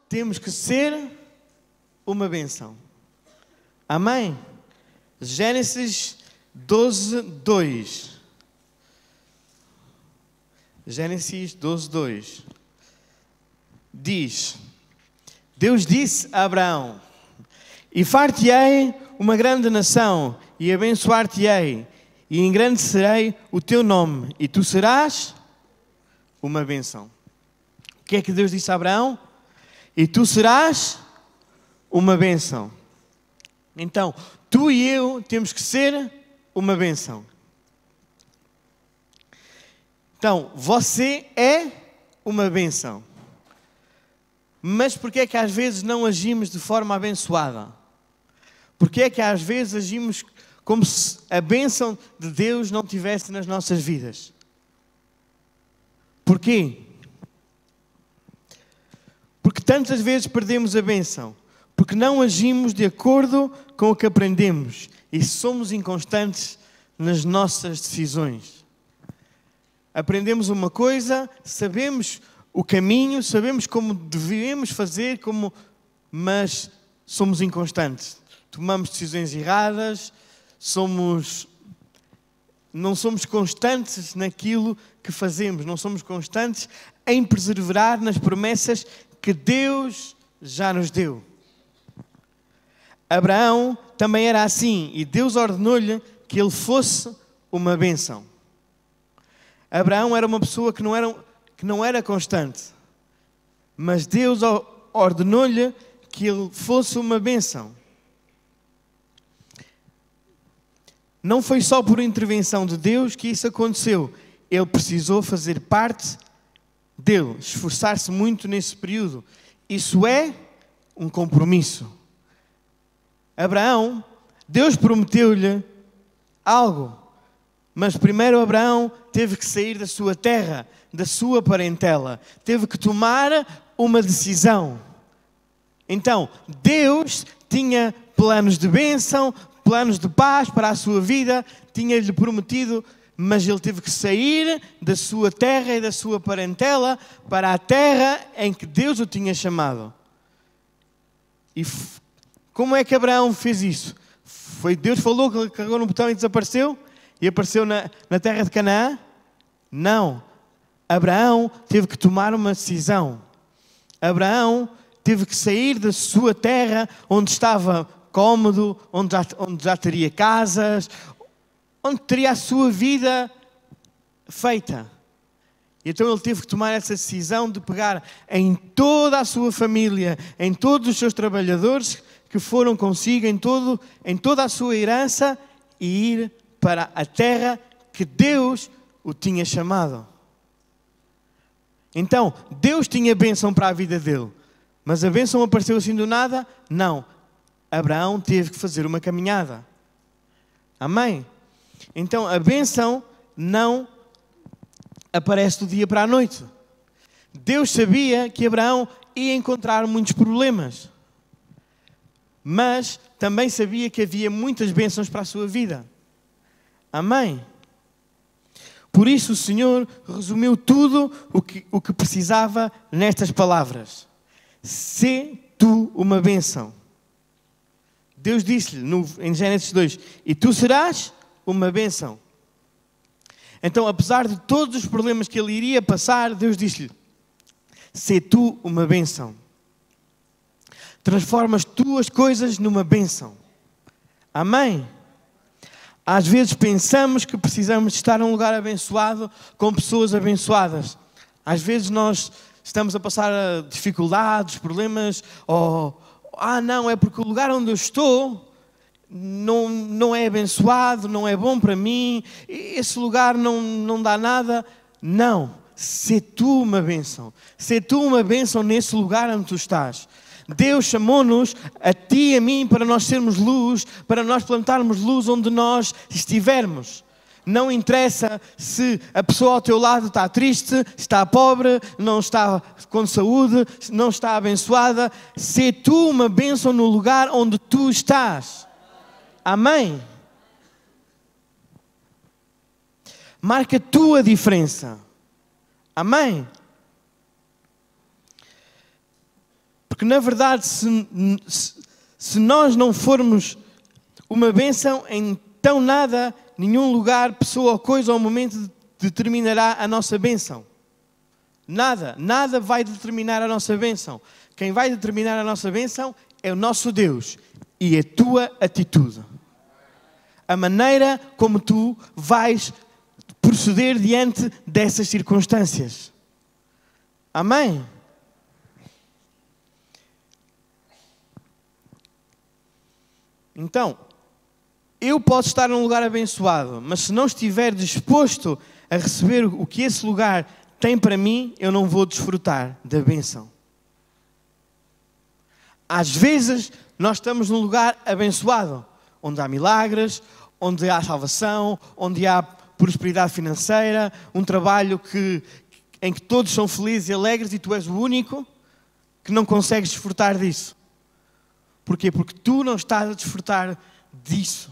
temos que ser uma bênção. Amém? Gênesis 12, 2. Gênesis 12, 2. Diz: Deus disse a Abraão: E far-te-ei uma grande nação, e abençoar-te-ei, e engrandecerei o teu nome, e tu serás uma bênção. O que é que Deus disse a Abraão? E tu serás uma bênção. Então, tu e eu temos que ser uma bênção. Então, você é uma bênção. Mas porquê é que às vezes não agimos de forma abençoada? Porquê é que às vezes agimos como se a bênção de Deus não estivesse nas nossas vidas? Porquê? Porque tantas vezes perdemos a bênção. Porque não agimos de acordo com o que aprendemos. E somos inconstantes nas nossas decisões. Aprendemos uma coisa, sabemos o caminho, sabemos como devemos fazer, mas somos inconstantes. Tomamos decisões erradas, não somos constantes naquilo que fazemos, não somos constantes em perseverar nas promessas que Deus já nos deu. Abraão também era assim e Deus ordenou-lhe que ele fosse uma bênção. Abraão era uma pessoa que não era constante, mas Deus ordenou-lhe que ele fosse uma bênção. Não foi só por intervenção de Deus que isso aconteceu. Ele precisou fazer parte dele, esforçar-se muito nesse período. Isso é um compromisso. Abraão, Deus prometeu-lhe algo, mas primeiro Abraão teve que sair da sua terra, da sua parentela. Teve que tomar uma decisão. Então, Deus tinha planos de bênção, planos de paz para a sua vida, tinha-lhe prometido, mas ele teve que sair da sua terra e da sua parentela para a terra em que Deus o tinha chamado. E como é que Abraão fez isso? Foi Deus falou, que carregou no botão e desapareceu? E apareceu na terra de Canaã? Não. Abraão teve que tomar uma decisão. Abraão teve que sair da sua terra, onde estava cómodo, onde já teria casas, onde teria a sua vida feita. Então ele teve que tomar essa decisão de pegar em toda a sua família, em todos os seus trabalhadores que foram consigo, em toda a sua herança e ir para a terra que Deus o tinha chamado. Então, Deus tinha bênção para a vida dele, mas a bênção apareceu assim do nada? Não. Abraão teve que fazer uma caminhada. Amém? Então, a bênção não aparece do dia para a noite. Deus sabia que Abraão ia encontrar muitos problemas, mas também sabia que havia muitas bênçãos para a sua vida. Amém? Por isso o Senhor resumiu tudo o que precisava nestas palavras. Sê tu uma bênção. Deus disse-lhe em Gênesis 2, e tu serás uma bênção. Então, apesar de todos os problemas que ele iria passar, Deus disse-lhe, sê tu uma bênção. Transforma as tuas coisas numa bênção. Amém? Às vezes pensamos que precisamos estar num lugar abençoado com pessoas abençoadas. Às vezes nós estamos a passar dificuldades, problemas, não, é porque o lugar onde eu estou não é abençoado, não é bom para mim, esse lugar não dá nada. Não, sê tu uma bênção. Sê tu uma bênção nesse lugar onde tu estás. Deus chamou-nos, a ti e a mim, para nós sermos luz, para nós plantarmos luz onde nós estivermos. Não interessa se a pessoa ao teu lado está triste, está pobre, não está com saúde, não está abençoada. Sê tu uma bênção no lugar onde tu estás. Amém? Marca tu a diferença. Amém? Porque na verdade, se nós não formos uma bênção, então nada, nenhum lugar, pessoa ou coisa ou momento determinará a nossa bênção. Nada vai determinar a nossa bênção. Quem vai determinar a nossa bênção é o nosso Deus e a tua atitude. A maneira como tu vais proceder diante dessas circunstâncias. Amém? Então, eu posso estar num lugar abençoado, mas se não estiver disposto a receber o que esse lugar tem para mim, eu não vou desfrutar da bênção. Às vezes, nós estamos num lugar abençoado, onde há milagres, onde há salvação, onde há prosperidade financeira, um trabalho em que todos são felizes e alegres e tu és o único que não consegues desfrutar disso. Porquê? Porque tu não estás a desfrutar disso.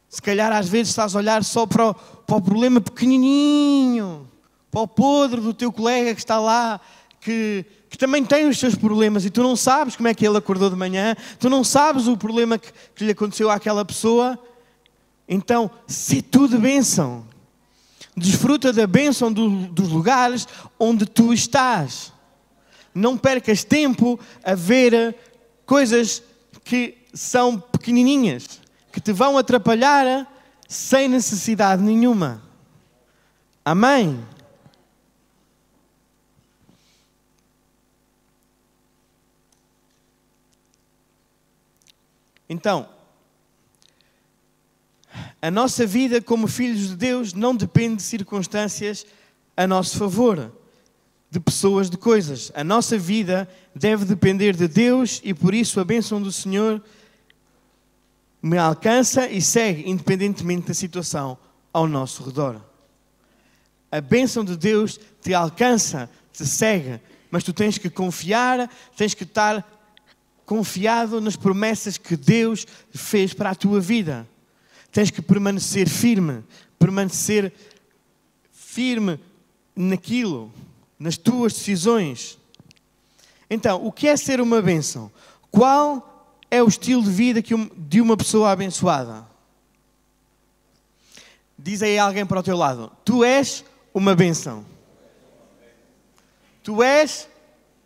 Se calhar às vezes estás a olhar só para o problema pequenininho, para o podre do teu colega que está lá, que também tem os seus problemas e tu não sabes como é que ele acordou de manhã, tu não sabes o problema que lhe aconteceu àquela pessoa. Então, se tu de bênção, desfruta da bênção dos lugares onde tu estás. Não percas tempo a ver coisas que são pequenininhas, que te vão atrapalhar sem necessidade nenhuma. Amém? Então, a nossa vida como filhos de Deus não depende de circunstâncias a nosso favor, de pessoas, de coisas. A nossa vida deve depender de Deus e por isso a bênção do Senhor me alcança e segue independentemente da situação ao nosso redor. A bênção de Deus te alcança, te segue, mas tu tens que confiar, tens que estar confiado nas promessas que Deus fez para a tua vida. Tens que permanecer firme naquilo, nas tuas decisões. Então, o que é ser uma bênção? Qual é o estilo de vida de uma pessoa abençoada? Diz aí alguém para o teu lado: tu és uma bênção. Tu és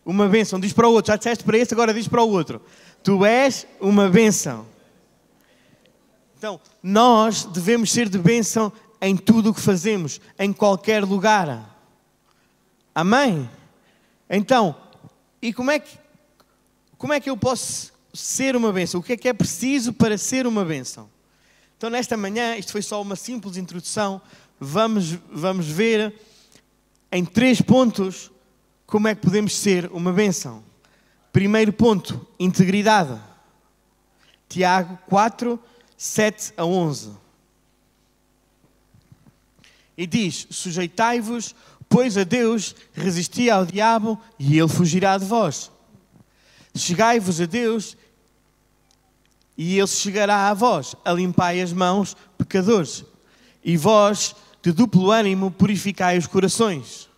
uma bênção. Diz para o outro. Já disseste para esse, agora diz para o outro. Tu és uma bênção. Então, nós devemos ser de bênção em tudo o que fazemos, em qualquer lugar. Amém? Então, e como é que eu posso ser uma bênção? O que é preciso para ser uma bênção? Então, nesta manhã, isto foi só uma simples introdução, vamos ver em 3 pontos como é que podemos ser uma bênção. Primeiro ponto, integridade. Tiago 4, 7 a 11. E diz: sujeitai-vos, pois a Deus, resisti ao diabo e ele fugirá de vós. Chegai-vos a Deus e ele chegará a vós. Alimpai as mãos, pecadores. E vós, de duplo ânimo, purificai os corações.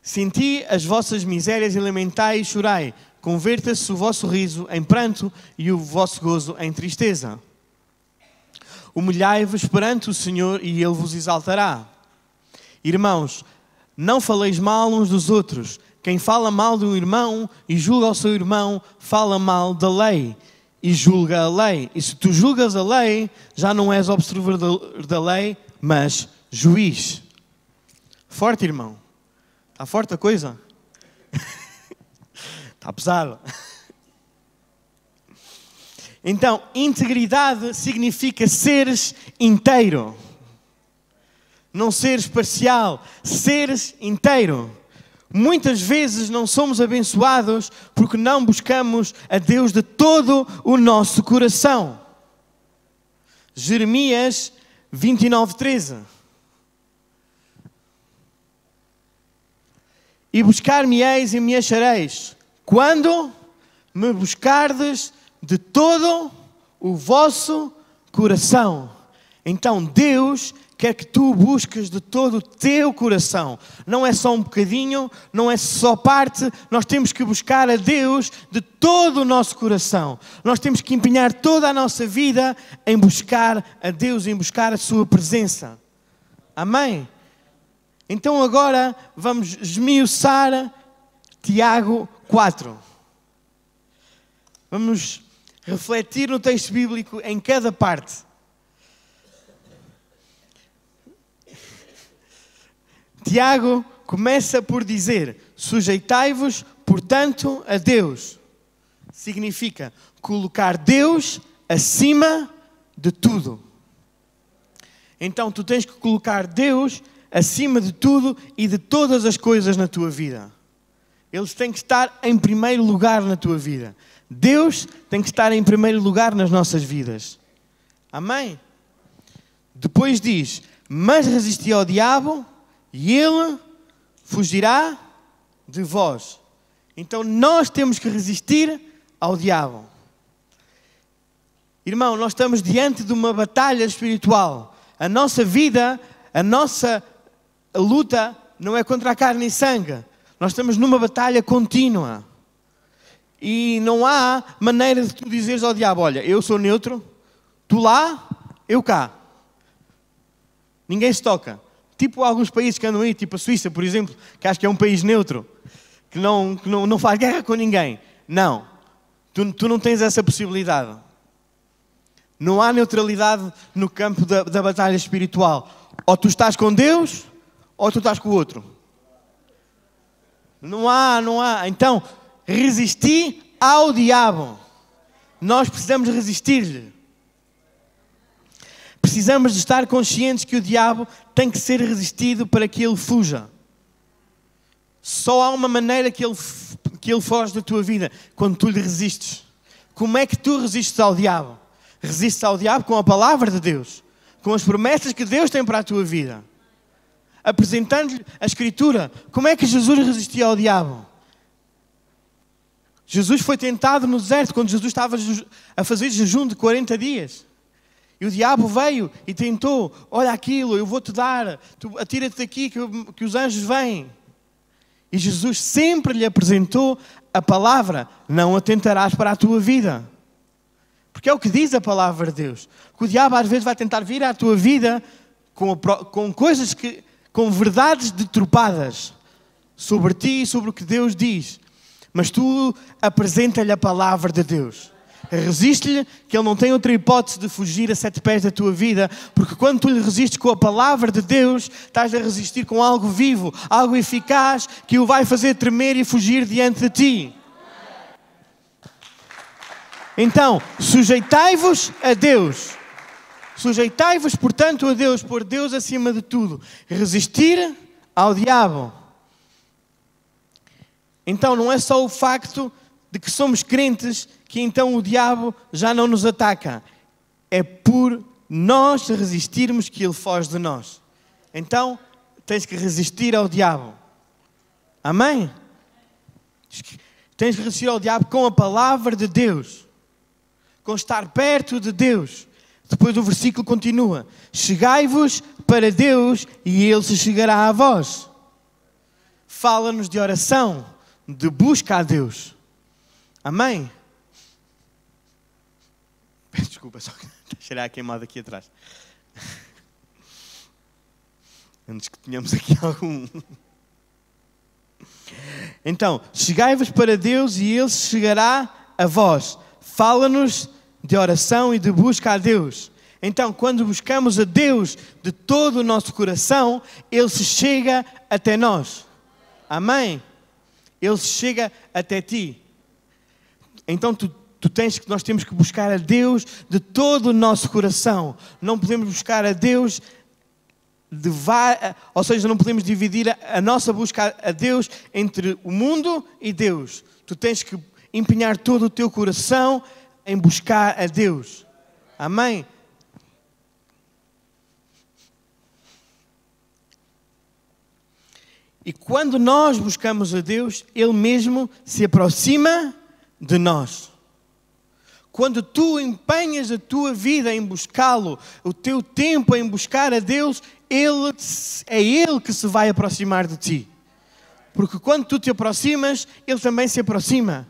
Senti as vossas misérias e lamentai e chorai. Converta-se o vosso riso em pranto e o vosso gozo em tristeza. Humilhai-vos perante o Senhor e Ele vos exaltará. Irmãos, não faleis mal uns dos outros. Quem fala mal de um irmão e julga ao seu irmão, fala mal da lei e julga a lei. E se tu julgas a lei, já não és observador da lei, mas juiz. Forte, irmão. Está forte a coisa? Está pesado. Então, integridade significa seres inteiro. Não seres parcial, seres inteiro. Muitas vezes não somos abençoados porque não buscamos a Deus de todo o nosso coração. Jeremias 29:13. E buscar-me-eis e me achareis, quando me buscardes de todo o vosso coração. Então Deus quer que tu busques de todo o teu coração. Não é só um bocadinho, não é só parte. Nós temos que buscar a Deus de todo o nosso coração. Nós temos que empenhar toda a nossa vida em buscar a Deus, em buscar a sua presença. Amém? Então agora vamos esmiuçar Tiago 4. Vamos refletir no texto bíblico em cada parte. Tiago começa por dizer: sujeitai-vos, portanto, a Deus. Significa colocar Deus acima de tudo. Então tu tens que colocar Deus acima de tudo e de todas as coisas na tua vida. Eles têm que estar em primeiro lugar na tua vida. Deus tem que estar em primeiro lugar nas nossas vidas. Amém? Depois diz: mas resisti ao diabo e ele fugirá de vós. Então nós temos que resistir ao diabo. Irmão, nós estamos diante de uma batalha espiritual. A nossa vida, a nossa luta não é contra a carne e sangue. Nós estamos numa batalha contínua. E não há maneira de tu dizeres ao diabo: olha, eu sou neutro, tu lá, eu cá. Ninguém se toca. Tipo alguns países que andam aí, tipo a Suíça, por exemplo, que acho que é um país neutro, que não faz guerra com ninguém. Não. Tu não tens essa possibilidade. Não há neutralidade no campo da batalha espiritual. Ou tu estás com Deus, ou tu estás com o outro. Não há. Então, resistir ao diabo. Nós precisamos resistir-lhe. Precisamos de estar conscientes que o diabo tem que ser resistido para que ele fuja. Só há uma maneira que ele foge da tua vida: quando tu lhe resistes. Como é que tu resistes ao diabo? Resistes ao diabo com a palavra de Deus, com as promessas que Deus tem para a tua vida, apresentando-lhe a Escritura. Como é que Jesus resistia ao diabo? Jesus foi tentado no deserto, quando Jesus estava a fazer jejum de 40 dias. E o diabo veio e tentou: olha aquilo, eu vou-te dar, tu atira-te daqui que os anjos vêm. E Jesus sempre lhe apresentou a palavra: não atentarás para a tua vida. Porque é o que diz a palavra de Deus. Que o diabo às vezes vai tentar vir à tua vida com coisas com verdades deturpadas sobre ti e sobre o que Deus diz. Mas tu apresenta-lhe a palavra de Deus. Resiste-lhe, que ele não tem outra hipótese de fugir a 7 pés da tua vida, porque quando tu lhe resistes com a palavra de Deus, estás a resistir com algo vivo, algo eficaz, que o vai fazer tremer e fugir diante de ti. Então, sujeitai-vos a Deus. Sujeitai-vos, portanto, a Deus, pôr Deus acima de tudo. Resistir ao diabo. Então, não é só o facto de que somos crentes que então o diabo já não nos ataca. É por nós resistirmos que ele foge de nós. Então, tens que resistir ao diabo. Amém? Tens que resistir ao diabo com a palavra de Deus. Com estar perto de Deus. Depois o versículo continua: chegai-vos para Deus e Ele se chegará a vós. Fala-nos de oração, de busca a Deus. Amém? Peço desculpa, só que cheirei a queimado aqui atrás. Antes que tenhamos aqui algum... Então, chegai-vos para Deus e Ele se chegará a vós. Fala-nos de oração e de busca a Deus. Então, quando buscamos a Deus de todo o nosso coração, Ele se chega até nós. Amém? Ele se chega até ti. Então, nós temos que buscar a Deus de todo o nosso coração. Não podemos buscar a Deus ou seja, não podemos dividir a nossa busca a Deus entre o mundo e Deus. Tu tens que empenhar todo o teu coração em buscar a Deus. Amém? E quando nós buscamos a Deus, Ele mesmo se aproxima de nós. Quando tu empenhas a tua vida em buscá-lo, o teu tempo em buscar a Deus, é Ele que se vai aproximar de ti. Porque quando tu te aproximas, Ele também se aproxima.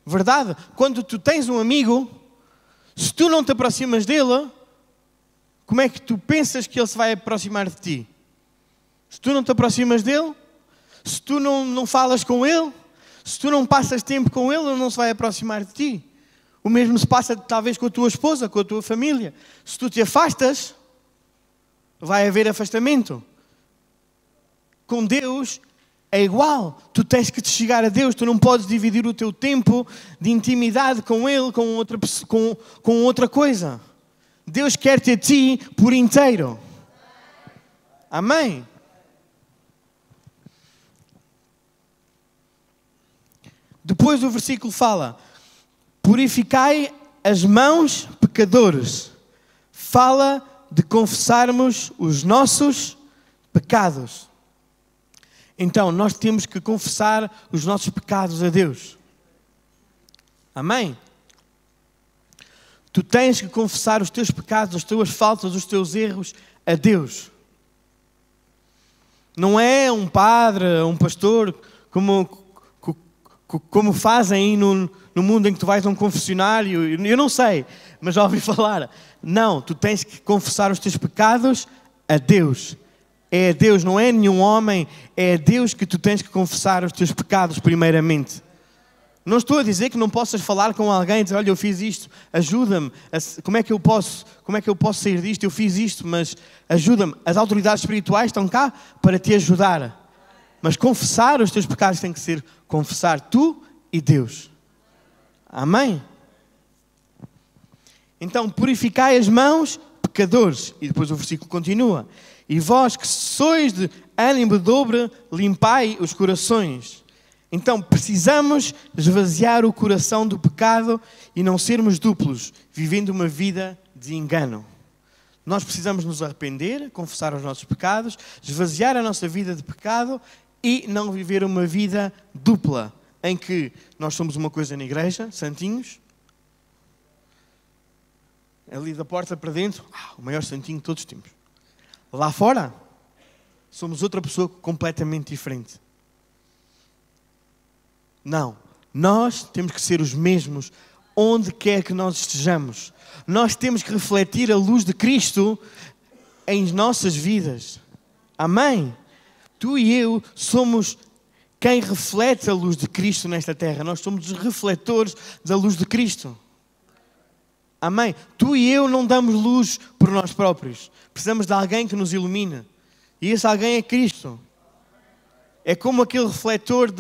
Verdade? Quando tu tens um amigo, se tu não te aproximas dele, como é que tu pensas que Ele se vai aproximar de ti? Se tu não te aproximas dele, se tu não falas com Ele, se tu não passas tempo com Ele, Ele não se vai aproximar de ti. O mesmo se passa talvez com a tua esposa, com a tua família. Se tu te afastas, vai haver afastamento. Com Deus é igual. Tu tens que te chegar a Deus. Tu não podes dividir o teu tempo de intimidade com Ele, com outra coisa. Deus quer-te a ti por inteiro. Amém? Depois o versículo fala: purificai as mãos, pecadores. Fala de confessarmos os nossos pecados. Então, nós temos que confessar os nossos pecados a Deus. Amém? Tu tens que confessar os teus pecados, as tuas faltas, os teus erros a Deus. Não é um padre, um pastor, como fazem aí no mundo em que tu vais a um confessionário. Eu não sei, mas já ouvi falar. Não, tu tens que confessar os teus pecados a Deus. É a Deus, não é nenhum homem, é a Deus que tu tens que confessar os teus pecados primeiramente. Não estou a dizer que não possas falar com alguém e dizer: olha, eu fiz isto, ajuda-me, como é que eu posso sair disto? Eu fiz isto, mas ajuda-me. As autoridades espirituais estão cá para te ajudar. Mas confessar os teus pecados tem que ser confessar tu e Deus. Amém? Então, purificai as mãos, pecadores. E depois o versículo continua: e vós que sois de ânimo dobre, limpai os corações. Então, precisamos esvaziar o coração do pecado e não sermos duplos, vivendo uma vida de engano. Nós precisamos nos arrepender, confessar os nossos pecados, esvaziar a nossa vida de pecado e não viver uma vida dupla, em que nós somos uma coisa na igreja, santinhos, ali da porta para dentro, o maior santinho que todos temos. Lá fora, somos outra pessoa completamente diferente. Não, nós temos que ser os mesmos onde quer que nós estejamos. Nós temos que refletir a luz de Cristo em nossas vidas. Amém? Tu e eu somos quem reflete a luz de Cristo nesta terra. Nós somos os refletores da luz de Cristo. Amém? Tu e eu não damos luz por nós próprios. Precisamos de alguém que nos ilumine. E esse alguém é Cristo. É como aquele refletor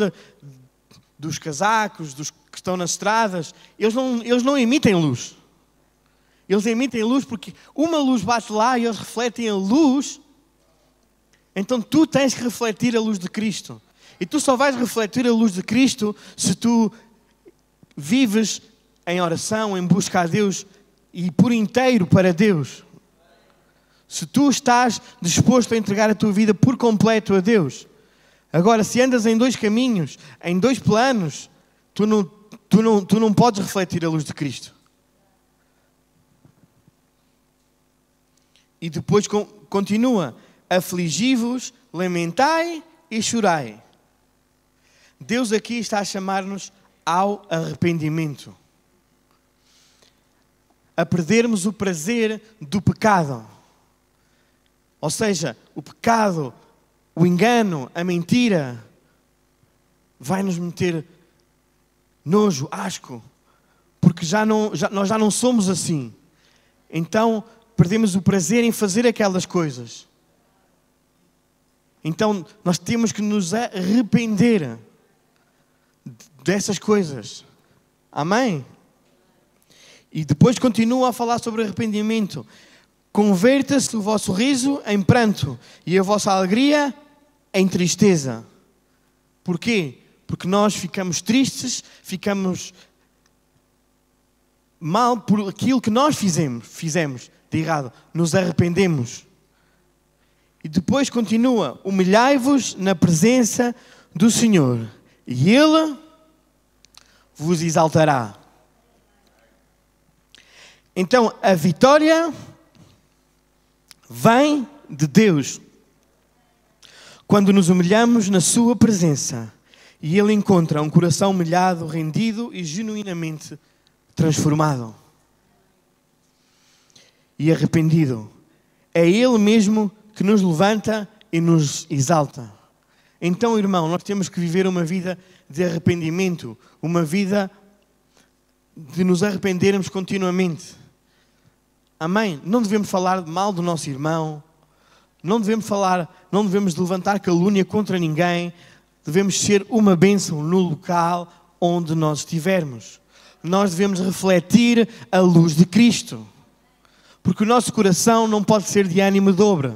dos casacos, dos que estão nas estradas. Eles não emitem luz. Eles emitem luz porque uma luz bate lá e eles refletem a luz. Então tu tens que refletir a luz de Cristo. E tu só vais refletir a luz de Cristo se tu vives em oração, em busca a Deus e por inteiro para Deus. Se tu estás disposto a entregar a tua vida por completo a Deus. Agora, se andas em dois caminhos, em dois planos, tu não podes refletir a luz de Cristo. E depois continua: afligi-vos, lamentai e chorai. Deus aqui está a chamar-nos ao arrependimento. A perdermos o prazer do pecado. Ou seja, o pecado, o engano, a mentira, vai nos meter nojo, asco, porque nós já não somos assim. Então, perdemos o prazer em fazer aquelas coisas. Então, nós temos que nos arrepender dessas coisas. Amém? E depois continua a falar sobre arrependimento. Converta-se o vosso riso em pranto e a vossa alegria em tristeza. Porquê? Porque nós ficamos tristes, ficamos mal por aquilo que nós fizemos de errado. Nos arrependemos. E depois continua: humilhai-vos na presença do Senhor e Ele vos exaltará. Então, a vitória vem de Deus. Quando nos humilhamos na sua presença e Ele encontra um coração humilhado, rendido e genuinamente transformado e arrependido, é Ele mesmo que nos levanta e nos exalta. Então, irmão, nós temos que viver uma vida de arrependimento, uma vida de nos arrependermos continuamente. Amém? Não devemos falar mal do nosso irmão, não devemos levantar calúnia contra ninguém, devemos ser uma bênção no local onde nós estivermos. Nós devemos refletir a luz de Cristo, porque o nosso coração não pode ser de ânimo dobre.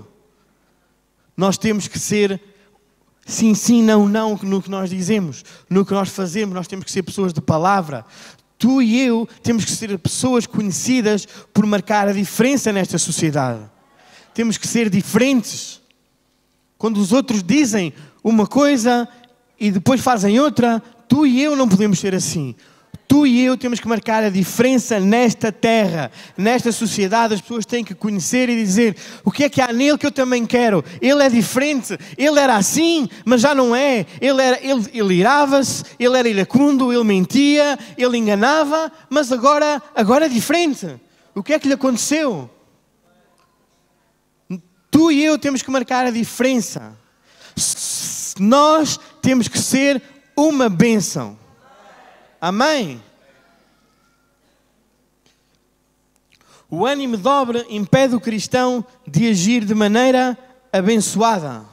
Nós temos que ser sim, sim, não, não no que nós dizemos, no que nós fazemos. Nós temos que ser pessoas de palavra. Tu e eu temos que ser pessoas conhecidas por marcar a diferença nesta sociedade. Temos que ser diferentes. Quando os outros dizem uma coisa e depois fazem outra, tu e eu não podemos ser assim. Tu e eu temos que marcar a diferença nesta terra, nesta sociedade. As pessoas têm que conhecer e dizer: o que é que há nele que eu também quero? Ele é diferente, ele era assim, mas já não é. Ele irava-se, ele era iracundo, ele mentia, ele enganava, mas agora é diferente. O que é que lhe aconteceu? Tu e eu temos que marcar a diferença. Nós temos que ser uma bênção. Amém? O ânimo dobre impede o cristão de agir de maneira abençoada.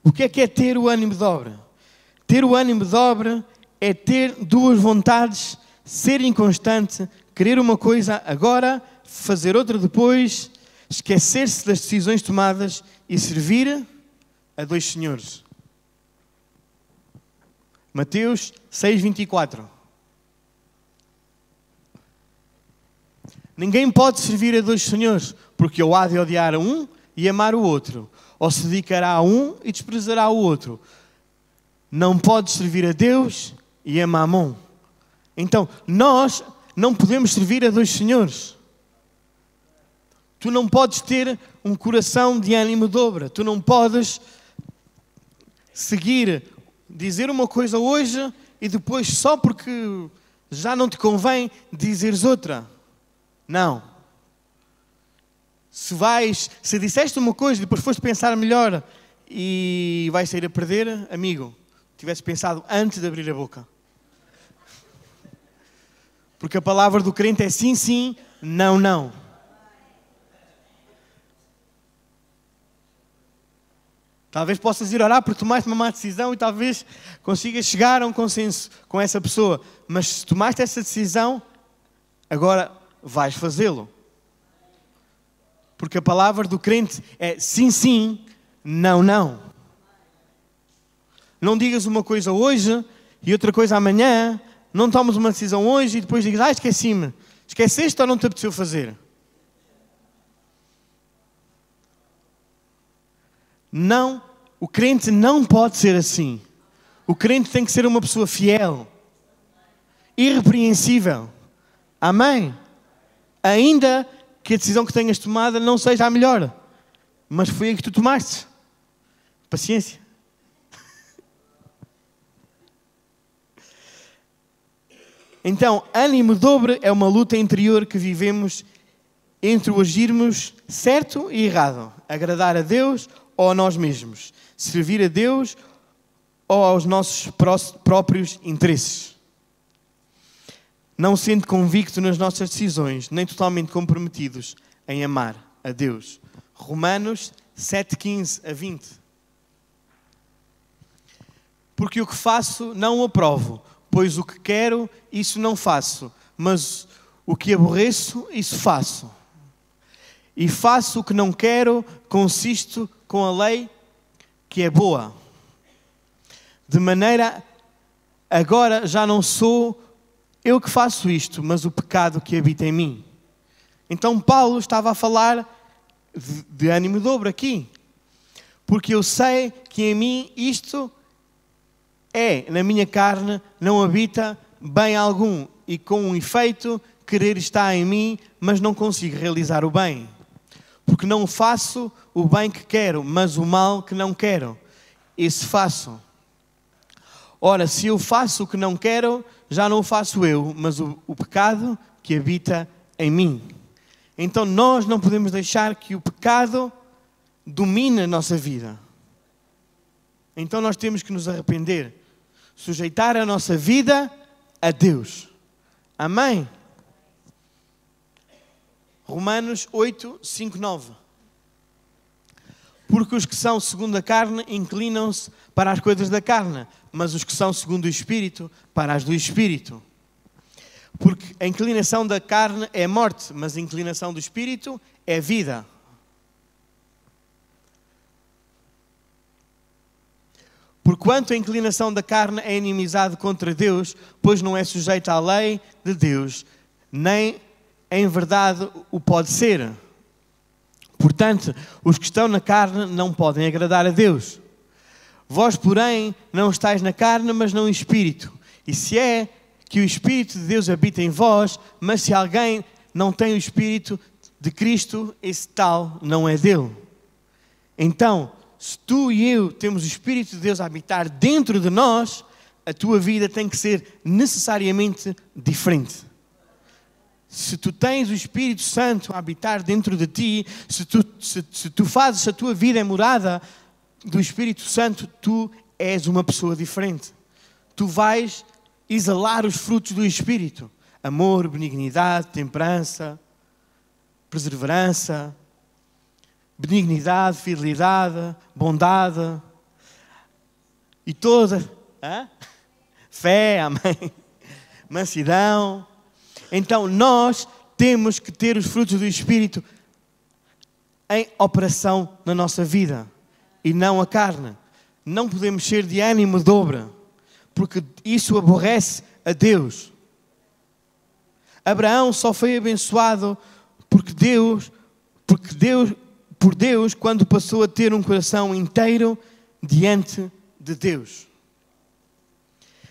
O que é ter o ânimo dobre? Ter o ânimo dobre é ter duas vontades, ser inconstante, querer uma coisa agora, fazer outra depois, esquecer-se das decisões tomadas e servir a dois senhores. Mateus 6:24. Ninguém pode servir a dois senhores, porque ou há de odiar a um e amar o outro, ou se dedicará a um e desprezará o outro. Não podes servir a Deus e a Mamon. Então, nós não podemos servir a dois senhores. Tu não podes ter um coração de ânimo dobre. Tu não podes dizer uma coisa hoje e depois, só porque já não te convém, dizeres outra. Não. Se disseste uma coisa e depois foste pensar melhor e vais sair a perder, amigo, tivesse pensado antes de abrir a boca. Porque a palavra do crente é sim, sim, não, não. Talvez possas ir orar porque tomaste uma má decisão e talvez consigas chegar a um consenso com essa pessoa. Mas se tomaste essa decisão, agora vais fazê-lo. Porque a palavra do crente é sim, sim, não, não. Não digas uma coisa hoje e outra coisa amanhã. Não tomes uma decisão hoje e depois digas: esqueci-me. Esqueceste ou não te apeteceu fazer? Não, o crente não pode ser assim. O crente tem que ser uma pessoa fiel, irrepreensível. Amém? Ainda que a decisão que tenhas tomada não seja a melhor, mas foi a que tu tomaste. Paciência. Então, ânimo dobre é uma luta interior que vivemos entre o agirmos certo e errado, agradar a Deus ou a nós mesmos, servir a Deus ou aos nossos próprios interesses. Não sendo convicto nas nossas decisões, nem totalmente comprometidos em amar a Deus. Romanos 7:15-20. Porque o que faço não o aprovo, pois o que quero, isso não faço, mas o que aborreço, isso faço. E faço o que não quero, consisto com a lei que é boa. De maneira, agora já não sou eu que faço isto, mas o pecado que habita em mim. Então Paulo estava a falar de ânimo dobre aqui. Porque eu sei que em mim isto na minha carne, não habita bem algum. E com um efeito querer está em mim, mas não consigo realizar o bem. Porque não faço o bem que quero, mas o mal que não quero, esse faço. Ora, se eu faço o que não quero, já não o faço eu, mas o pecado que habita em mim. Então nós não podemos deixar que o pecado domine a nossa vida. Então nós temos que nos arrepender, sujeitar a nossa vida a Deus. Amém? Romanos 8, 5, 9. Porque os que são segundo a carne inclinam-se para as coisas da carne, mas os que são segundo o Espírito, para as do Espírito. Porque a inclinação da carne é morte, mas a inclinação do Espírito é vida. Porquanto a inclinação da carne é inimizade contra Deus, pois não é sujeita à lei de Deus, nem em verdade o pode ser. Portanto, os que estão na carne não podem agradar a Deus. Vós, porém, não estáis na carne, mas no Espírito. E se é que o Espírito de Deus habita em vós, mas se alguém não tem o Espírito de Cristo, esse tal não é dele. Então, se tu e eu temos o Espírito de Deus a habitar dentro de nós, a tua vida tem que ser necessariamente diferente. Se tu tens o Espírito Santo a habitar dentro de ti, se tu fazes a tua vida em morada do Espírito Santo, tu és uma pessoa diferente. Tu vais exalar os frutos do Espírito. Amor, benignidade, temperança, perseverança, benignidade, fidelidade, bondade e toda fé, amém, mansidão. Então nós temos que ter os frutos do Espírito em operação na nossa vida e não a carne. Não podemos ser de ânimo dobre, porque isso aborrece a Deus. Abraão só foi abençoado por Deus quando passou a ter um coração inteiro diante de Deus.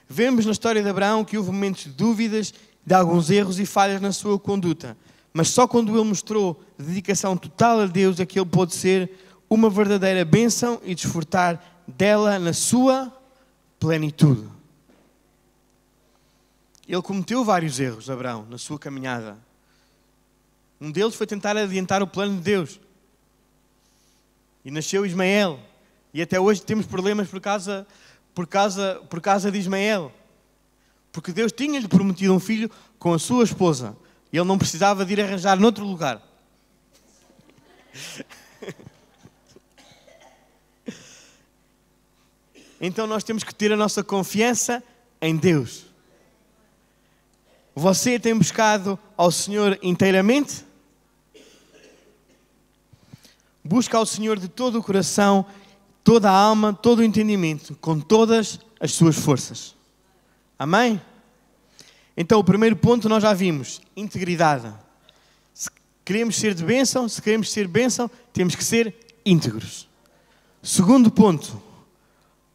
Vemos na história de Abraão que houve momentos de dúvidas, de alguns erros e falhas na sua conduta. Mas só quando ele mostrou dedicação total a Deus é que ele pôde ser uma verdadeira bênção e desfrutar dela na sua plenitude. Ele cometeu vários erros, Abraão, na sua caminhada. Um deles foi tentar adiantar o plano de Deus. E nasceu Ismael. E até hoje temos problemas por causa de Ismael. Porque Deus tinha-lhe prometido um filho com a sua esposa. E ele não precisava de ir arranjar noutro lugar. Então nós temos que ter a nossa confiança em Deus. Você tem buscado ao Senhor inteiramente? Busca ao Senhor de todo o coração, toda a alma, todo o entendimento, com todas as suas forças. Amém? Então o primeiro ponto nós já vimos, integridade. Se queremos ser de bênção, se queremos ser bênção, temos que ser íntegros. Segundo ponto,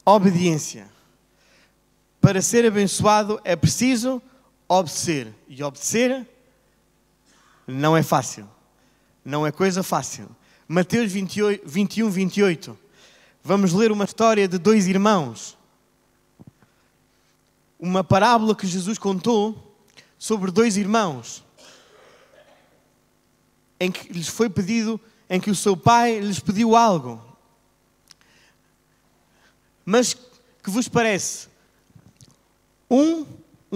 obediência. Para ser abençoado é preciso obedecer. E obedecer não é fácil. Não é coisa fácil. Mateus 21, 28. Vamos ler uma história de dois irmãos. Uma parábola que Jesus contou sobre dois irmãos. Em que lhes foi pedido, em que o seu pai lhes pediu algo. Mas que vos parece? Um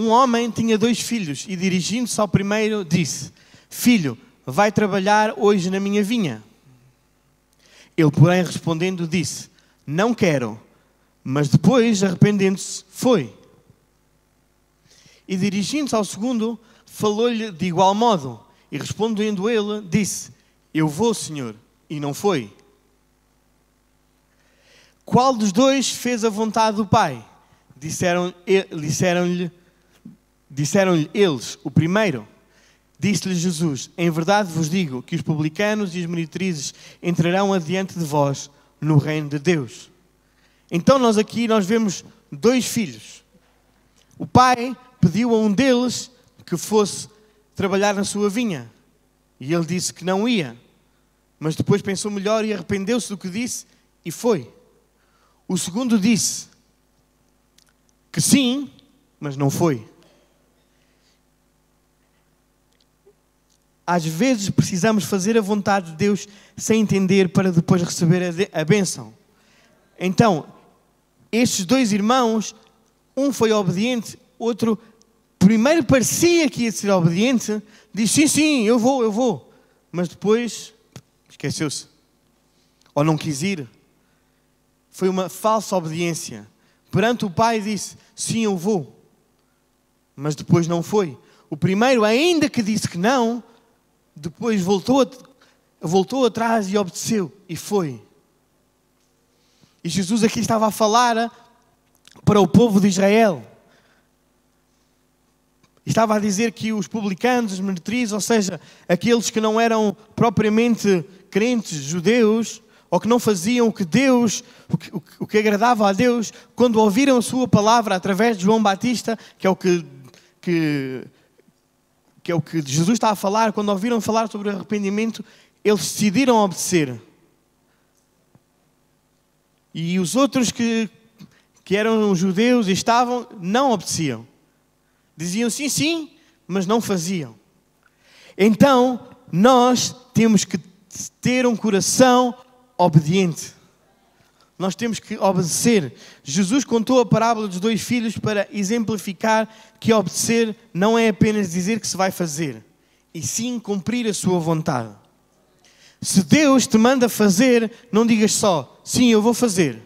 homem tinha 2 filhos e dirigindo-se ao primeiro disse: Filho, vai trabalhar hoje na minha vinha. Ele, porém, respondendo, disse: Não quero. Mas depois, arrependendo-se, foi. E dirigindo-se ao segundo, falou-lhe de igual modo. E respondendo ele, disse: Eu vou, Senhor. E não foi. Qual dos dois fez a vontade do Pai? Disseram-lhe eles, o primeiro. Disse-lhe Jesus: Em verdade vos digo que os publicanos e os meretrizes entrarão adiante de vós no reino de Deus. Então nós vemos 2 filhos. O pai pediu a um deles que fosse trabalhar na sua vinha. E ele disse que não ia. Mas depois pensou melhor e arrependeu-se do que disse e foi. O segundo disse que sim, mas não foi. Às vezes precisamos fazer a vontade de Deus sem entender para depois receber a bênção. Então, estes dois irmãos, um foi obediente, outro primeiro parecia que ia ser obediente, disse sim, eu vou. Mas depois esqueceu-se. Ou não quis ir. Foi uma falsa obediência. Perante o pai disse, sim, eu vou. Mas depois não foi. O primeiro, ainda que disse que não, depois voltou atrás e obedeceu. E foi. E Jesus aqui estava a falar para o povo de Israel. Estava a dizer que os publicanos, os meretrizes, ou seja, aqueles que não eram propriamente crentes judeus, ou que não faziam o que Deus, o que agradava a Deus, quando ouviram a sua palavra através de João Batista, que é o que Jesus está a falar, quando ouviram falar sobre o arrependimento, eles decidiram obedecer. E os outros que eram judeus e não obedeciam. Diziam sim, mas não faziam. Então, nós temos que ter um coração obediente. Nós temos que obedecer. Jesus contou a parábola dos dois filhos para exemplificar que obedecer não é apenas dizer que se vai fazer, e sim cumprir a sua vontade. Se Deus te manda fazer, não digas só, sim, eu vou fazer.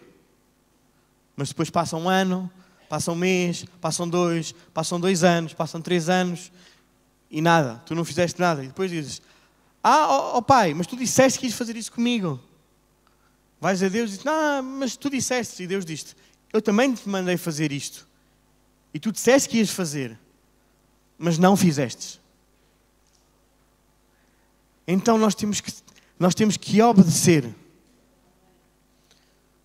Mas depois passa um ano, passa um mês, passam 2 anos, passam 3 anos e nada, tu não fizeste nada. E depois dizes, pai, mas tu disseste que ias fazer isso comigo. Vais a Deus e dizes, não, mas tu disseste. E Deus diz-te, eu também te mandei fazer isto. E tu disseste que ias fazer, mas não fizeste. Então nós temos que obedecer.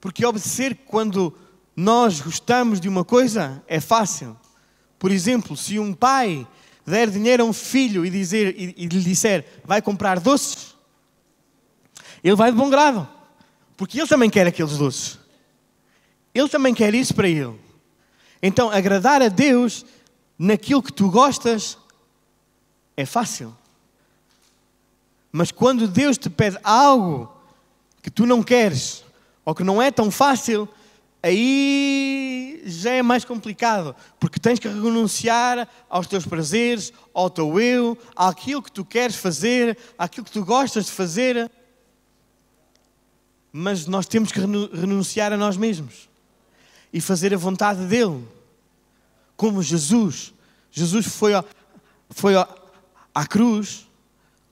Porque obedecer quando nós gostamos de uma coisa é fácil. Por exemplo, se um pai der dinheiro a um filho e lhe disser, vai comprar doces, ele vai de bom grado. Porque ele também quer aqueles doces. Ele também quer isso para ele. Então, agradar a Deus naquilo que tu gostas é fácil. Mas quando Deus te pede algo que tu não queres, ou que não é tão fácil, aí já é mais complicado. Porque tens que renunciar aos teus prazeres, ao teu eu, àquilo que tu queres fazer, àquilo que tu gostas de fazer. Mas nós temos que renunciar a nós mesmos e fazer a vontade dele. Como Jesus. Jesus foi à cruz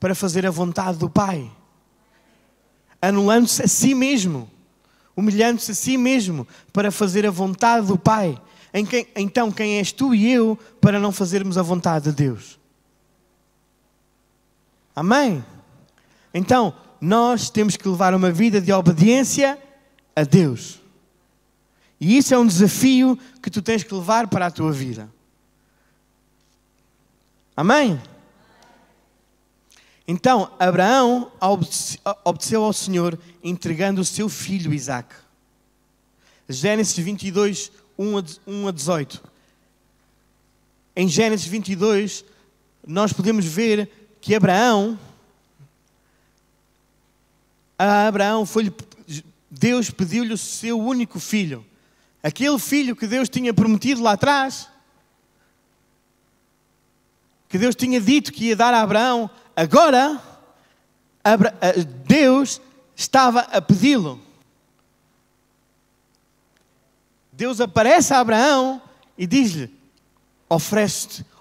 para fazer a vontade do Pai. Anulando-se a si mesmo. Humilhando-se a si mesmo para fazer a vontade do Pai. Então, quem és tu e eu para não fazermos a vontade de Deus? Amém? Então, nós temos que levar uma vida de obediência a Deus. E isso é um desafio que tu tens que levar para a tua vida. Amém? Então, Abraão obedeceu ao Senhor, entregando o seu filho Isaque. Gênesis 22, 1 a 18. Em Gênesis 22, nós podemos ver que Deus pediu-lhe o seu único filho. Aquele filho que Deus tinha prometido lá atrás, que Deus tinha dito que ia dar a Abraão, agora Deus estava a pedi-lo. Deus aparece a Abraão e diz-lhe,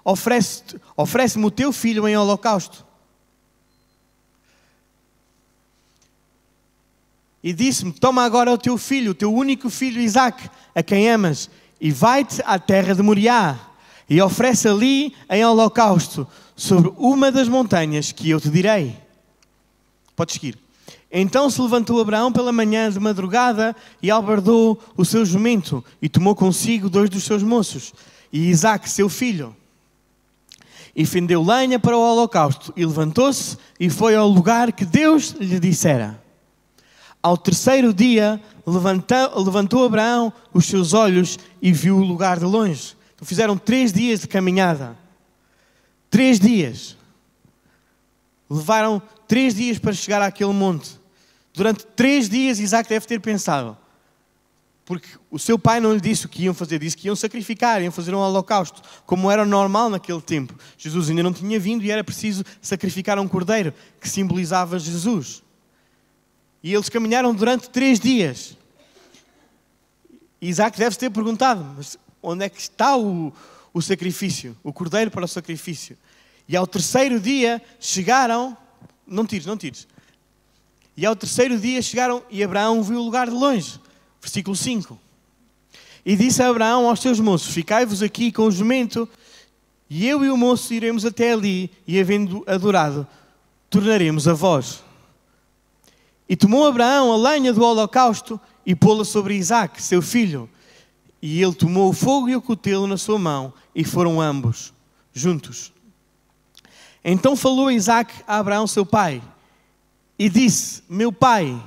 oferece-me o teu filho em holocausto. E disse-me, toma agora o teu filho, o teu único filho Isaque, a quem amas, e vai-te à terra de Moriá, e oferece ali em holocausto, sobre uma das montanhas que eu te direi. Podes seguir. Então se levantou Abraão pela manhã de madrugada, e albardou o seu jumento, e tomou consigo 2 dos seus moços, e Isaque, seu filho. e fendeu lenha para o holocausto, e levantou-se e foi ao lugar que Deus lhe dissera. Ao terceiro dia, levantou Abraão os seus olhos e viu o lugar de longe. Então fizeram 3 dias de caminhada. 3 dias. Levaram 3 dias para chegar àquele monte. Durante 3 dias, Isaac deve ter pensado, porque o seu pai não lhe disse o que iam fazer, disse que iam sacrificar, iam fazer um holocausto, como era normal naquele tempo. Jesus ainda não tinha vindo e era preciso sacrificar um cordeiro, que simbolizava Jesus. E eles caminharam durante 3 dias. Isaac deve ter perguntado, mas onde é que está o sacrifício, o cordeiro para o sacrifício? E ao terceiro dia chegaram, não tires. E ao terceiro dia chegaram e Abraão viu o lugar de longe. Versículo 5. E disse a Abraão aos seus moços: ficai-vos aqui com o jumento, e eu e o moço iremos até ali, e havendo adorado, tornaremos a vós. E tomou Abraão a lenha do holocausto e pô-la sobre Isaque, seu filho. E ele tomou o fogo e o cutelo na sua mão, e foram ambos juntos. Então falou Isaque a Abraão, seu pai, e disse: meu pai.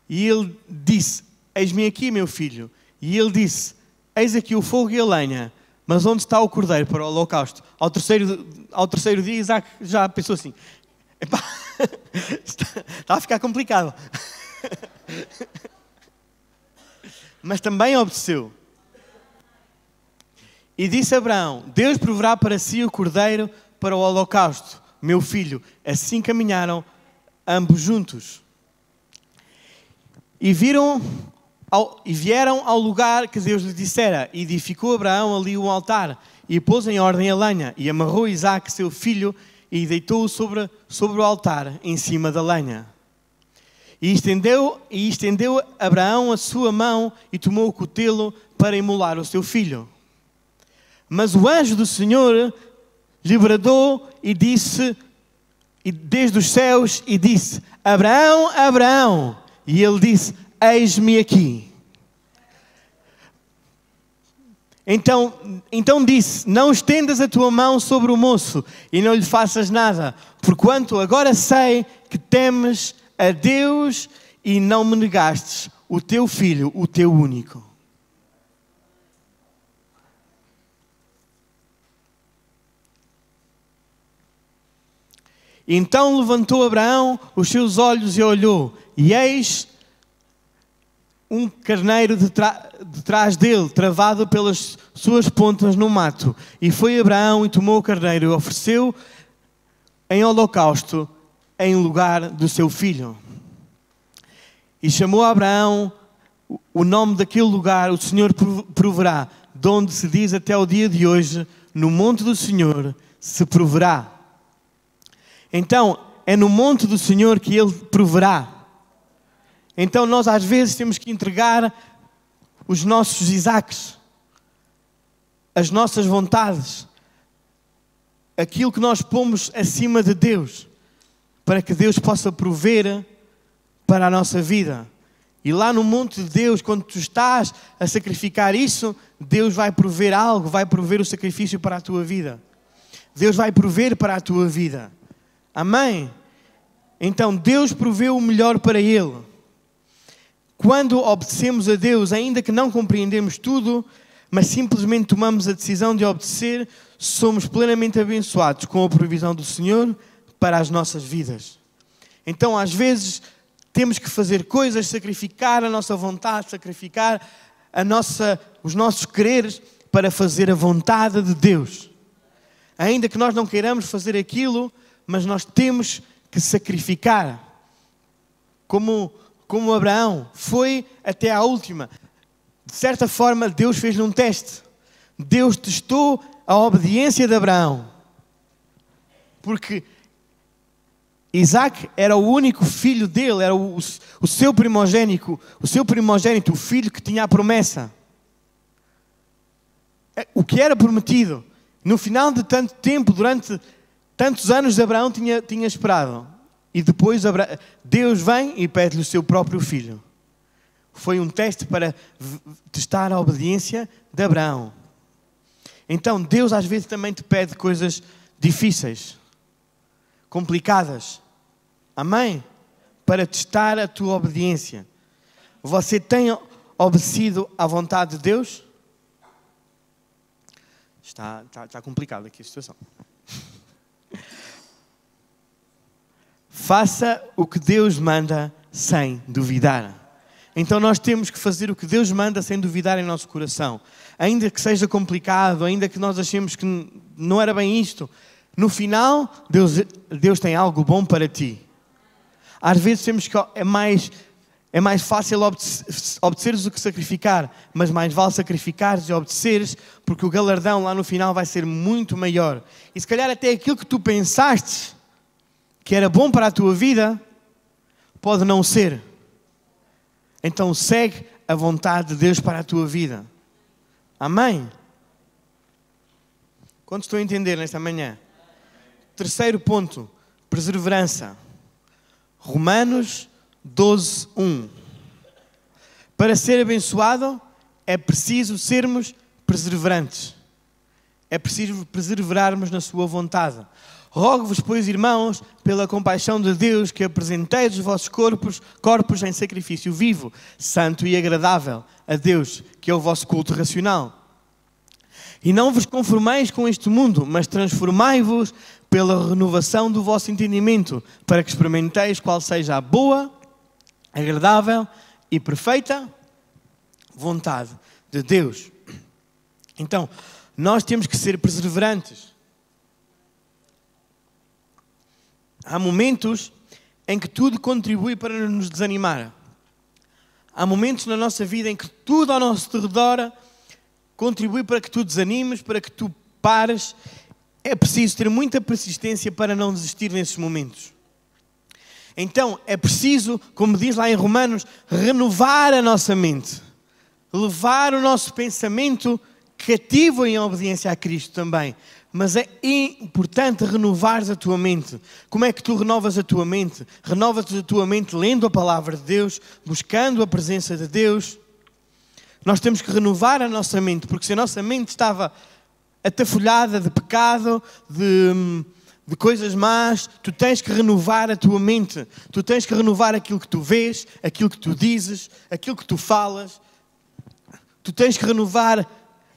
E ele disse: eis-me aqui, meu filho. E ele disse: eis aqui o fogo e a lenha, mas onde está o cordeiro para o holocausto? Ao terceiro dia, Isaque já pensou assim: epá, está a ficar complicado. Mas também obedeceu. E disse Abraão: Deus proverá para si o cordeiro para o holocausto, meu filho. Assim caminharam ambos juntos. E vieram ao lugar que Deus lhe dissera. E edificou Abraão ali um altar, e pôs em ordem a lenha, e amarrou Isaque, seu filho, e deitou-o sobre o altar, em cima da lenha. E estendeu Abraão a sua mão, e tomou o cutelo para imolar o seu filho. Mas o anjo do Senhor lhe bradou e disse, desde os céus, e disse: Abraão, Abraão. E ele disse: eis-me aqui. Então disse: não estendas a tua mão sobre o moço e não lhe faças nada, porquanto agora sei que temes a Deus e não me negastes o teu filho, o teu único. Então levantou Abraão os seus olhos e olhou, e eis um carneiro detrás dele, travado pelas suas pontas no mato. E foi Abraão e tomou o carneiro e o ofereceu em holocausto em lugar do seu filho. E chamou a Abraão o nome daquele lugar: o Senhor proverá, de onde se diz até o dia de hoje: no monte do Senhor se proverá. Então, é no monte do Senhor que Ele proverá. Então nós às vezes temos que entregar os nossos Isaques, as nossas vontades, aquilo que nós pomos acima de Deus, para que Deus possa prover para a nossa vida. E lá no monte de Deus, quando tu estás a sacrificar isso, Deus vai prover algo, vai prover o sacrifício para a tua vida. Deus vai prover para a tua vida. Amém? Então Deus proveu o melhor para Ele. Quando obedecemos a Deus, ainda que não compreendemos tudo, mas simplesmente tomamos a decisão de obedecer, somos plenamente abençoados com a provisão do Senhor para as nossas vidas. Então, às vezes, temos que fazer coisas, sacrificar a nossa vontade, sacrificar os nossos quereres para fazer a vontade de Deus. Ainda que nós não queiramos fazer aquilo, mas nós temos que sacrificar. Como Abraão foi até à última. De certa forma, Deus fez-lhe um teste. Deus testou a obediência de Abraão. Porque Isaque era o único filho dele, era o seu primogênito, o filho que tinha a promessa. O que era prometido. No final de tanto tempo, durante tantos anos, Abraão tinha esperado. E depois Deus vem e pede-lhe o seu próprio filho. Foi um teste para testar a obediência de Abraão. Então Deus às vezes também te pede coisas difíceis, complicadas. Amém? Para testar a tua obediência. Você tem obedecido à vontade de Deus? Está complicado aqui a situação. Faça o que Deus manda sem duvidar. Então nós temos que fazer o que Deus manda sem duvidar em nosso coração. Ainda que seja complicado, ainda que nós achemos que não era bem isto, no final, Deus tem algo bom para ti. Às vezes temos que é mais fácil obedeceres do que sacrificar, mas mais vale sacrificares e obedeceres, porque o galardão lá no final vai ser muito maior. E se calhar até aquilo que tu pensaste que era bom para a tua vida, pode não ser. Então segue a vontade de Deus para a tua vida. Amém? Quantos estão a entender nesta manhã? Terceiro ponto, perseverança. Romanos 12:1. Para ser abençoado, é preciso sermos perseverantes. É preciso perseverarmos na sua vontade. Rogo-vos, pois, irmãos, pela compaixão de Deus, que apresenteis os vossos corpos em sacrifício vivo, santo e agradável a Deus, que é o vosso culto racional. E não vos conformeis com este mundo, mas transformai-vos pela renovação do vosso entendimento, para que experimenteis qual seja a boa, agradável e perfeita vontade de Deus. Então, nós temos que ser perseverantes. Há momentos em que tudo contribui para nos desanimar. Há momentos na nossa vida em que tudo ao nosso redor contribui para que tu desanimes, para que tu pares. É preciso ter muita persistência para não desistir nesses momentos. Então, é preciso, como diz lá em Romanos, renovar a nossa mente. Levar o nosso pensamento cativo em obediência a Cristo também. Mas é importante renovares a tua mente. Como é que tu renovas a tua mente? Renovas a tua mente lendo a palavra de Deus, buscando a presença de Deus. Nós temos que renovar a nossa mente, porque se a nossa mente estava atafolhada de pecado, de coisas más, tu tens que renovar a tua mente. Tu tens que renovar aquilo que tu vês, aquilo que tu dizes, aquilo que tu falas. Tu tens que renovar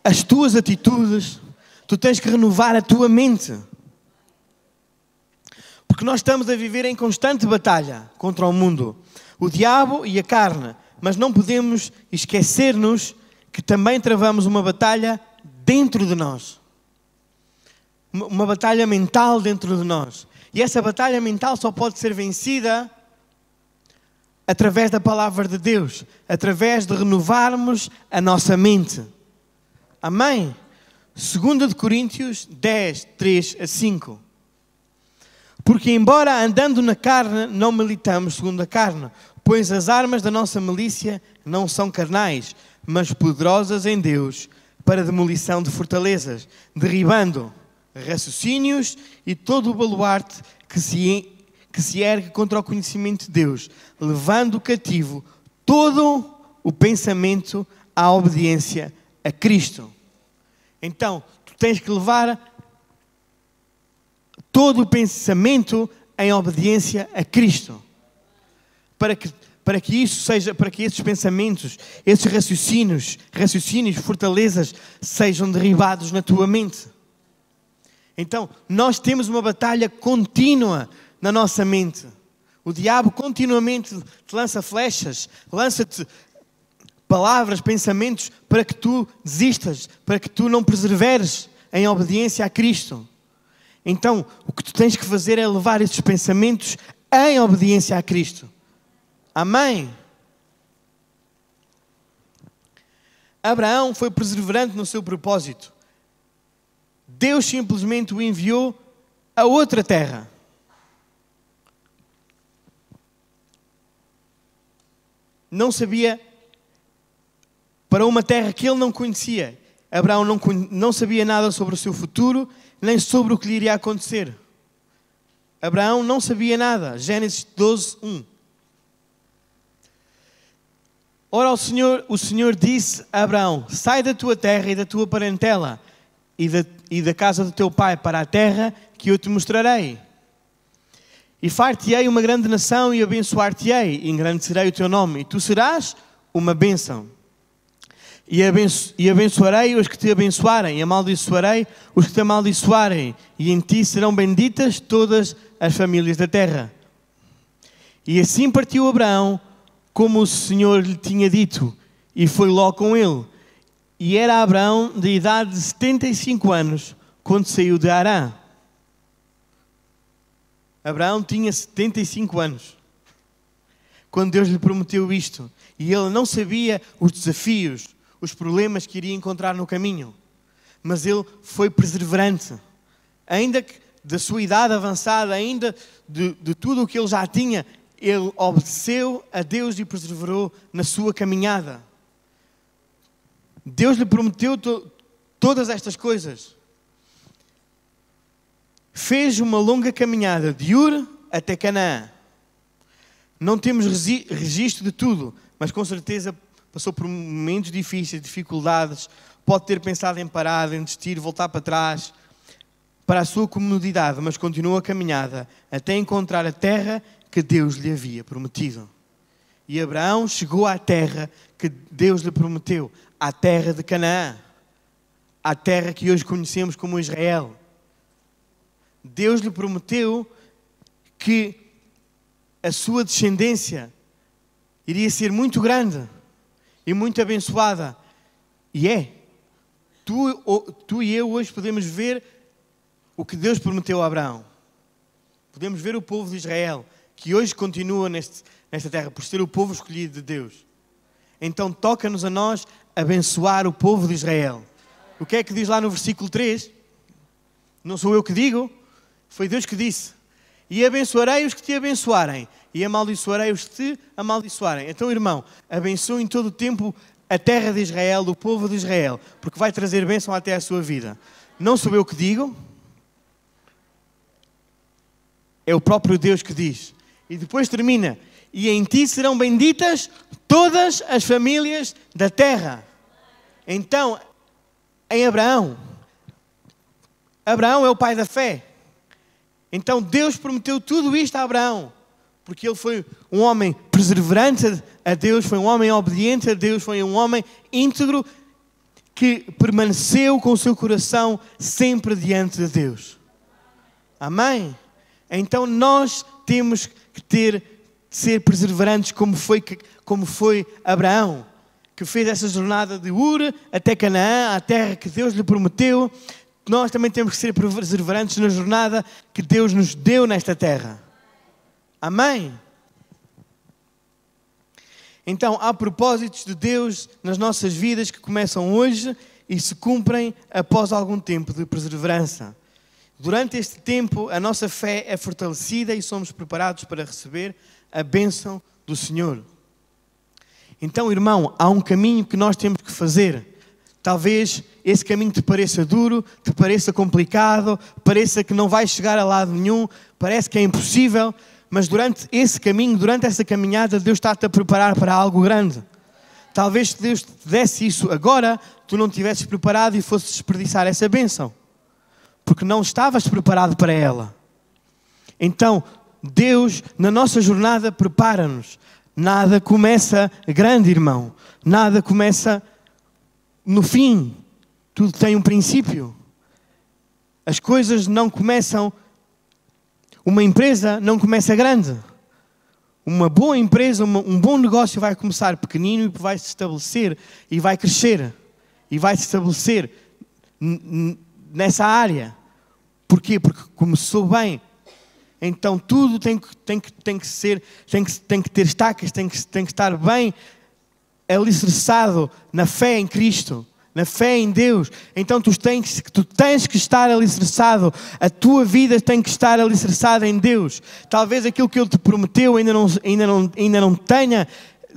as tuas atitudes. Tu tens que renovar a tua mente. Porque nós estamos a viver em constante batalha contra o mundo, o diabo e a carne. Mas não podemos esquecer-nos que também travamos uma batalha dentro de nós. Uma batalha mental dentro de nós. E essa batalha mental só pode ser vencida através da palavra de Deus. Através de renovarmos a nossa mente. Amém? 2 Coríntios 10, 3-5. Porque embora andando na carne, não militamos segundo a carne, pois as armas da nossa milícia não são carnais, mas poderosas em Deus, para demolição de fortalezas, derribando raciocínios e todo o baluarte que se ergue contra o conhecimento de Deus, levando cativo todo o pensamento à obediência a Cristo. Então, tu tens que levar todo o pensamento em obediência a Cristo. Para que isso seja, para que esses pensamentos, esses raciocínios, fortalezas, sejam derribados na tua mente. Então, nós temos uma batalha contínua na nossa mente. O diabo continuamente te lança flechas, lança-te palavras, pensamentos, para que tu desistas, para que tu não perseveres em obediência a Cristo. Então, o que tu tens que fazer é levar esses pensamentos em obediência a Cristo. Amém? Abraão foi perseverante no seu propósito. Deus simplesmente o enviou a outra terra. Não sabia, para uma terra que ele não conhecia. Abraão não sabia nada sobre o seu futuro, nem sobre o que lhe iria acontecer. Abraão não sabia nada. Gênesis 12, 1. Ora, o Senhor disse a Abraão: sai da tua terra e da tua parentela e e da casa do teu pai para a terra que eu te mostrarei. E far-te-ei uma grande nação e abençoar-te-ei, e engrandecerei o teu nome, e tu serás uma bênção. E abençoarei os que te abençoarem, e amaldiçoarei os que te amaldiçoarem, e em ti serão benditas todas as famílias da terra. E assim partiu Abraão, como o Senhor lhe tinha dito, e foi Ló com ele. E era Abraão de idade de 75 anos, quando saiu de Harã. Abraão tinha 75 anos, quando Deus lhe prometeu isto. E ele não sabia os desafios, os problemas que iria encontrar no caminho. Mas ele foi perseverante. Ainda que da sua idade avançada, ainda de tudo o que ele já tinha, ele obedeceu a Deus e perseverou na sua caminhada. Deus lhe prometeu todas estas coisas. Fez uma longa caminhada de Ur até Canaã. Não temos registro de tudo, mas com certeza passou por momentos difíceis, dificuldades. Pode ter pensado em parar, em desistir, voltar para trás, para a sua comodidade, mas continuou a caminhada até encontrar a terra que Deus lhe havia prometido. E Abraão chegou à terra que Deus lhe prometeu, à terra de Canaã, à terra que hoje conhecemos como Israel. Deus lhe prometeu que a sua descendência iria ser muito grande e muito abençoada. E é. Tu e eu hoje podemos ver o que Deus prometeu a Abraão. Podemos ver o povo de Israel, que hoje continua nesta terra, por ser o povo escolhido de Deus. Então toca-nos a nós abençoar o povo de Israel. O que é que diz lá no versículo 3? Não sou eu que digo, foi Deus que disse. E abençoarei os que te abençoarem, e amaldiçoarei os que te amaldiçoarem. Então, irmão, abençoe em todo o tempo a terra de Israel, o povo de Israel, porque vai trazer bênção até à sua vida. Não sou eu que digo, é o próprio Deus que diz. E depois termina: e em ti serão benditas todas as famílias da terra. Então, em Abraão é o pai da fé. Então Deus prometeu tudo isto a Abraão, porque ele foi um homem perseverante a Deus, foi um homem obediente a Deus, foi um homem íntegro que permaneceu com o seu coração sempre diante de Deus. Amém? Então nós temos que ser perseverantes como foi Abraão, que fez essa jornada de Ur até Canaã, a terra que Deus lhe prometeu. Nós também temos que ser perseverantes na jornada que Deus nos deu nesta terra. Amém? Então, há propósitos de Deus nas nossas vidas que começam hoje e se cumprem após algum tempo de perseverança. Durante este tempo, a nossa fé é fortalecida e somos preparados para receber a bênção do Senhor. Então, irmão, há um caminho que nós temos que fazer. Talvez esse caminho te pareça duro, te pareça complicado, pareça que não vais chegar a lado nenhum, parece que é impossível, mas durante esse caminho, durante essa caminhada, Deus está-te a preparar para algo grande. Talvez se Deus te desse isso agora, tu não estivesses preparado e fosses desperdiçar essa bênção, porque não estavas preparado para ela. Então, Deus, na nossa jornada, prepara-nos. Nada começa grande, irmão. Nada começa no fim. Tudo tem um princípio. As coisas não começam... Uma empresa não começa grande. Uma boa empresa, um bom negócio vai começar pequenino e vai se estabelecer e vai crescer. E vai se estabelecer nessa área. Porquê? Porque começou bem. Então tudo tem que ter estacas, tem que estar bem alicerçado na fé em Cristo, na fé em Deus. Então tu tens que estar alicerçado, a tua vida tem que estar alicerçada em Deus. Talvez aquilo que Ele te prometeu ainda não tenha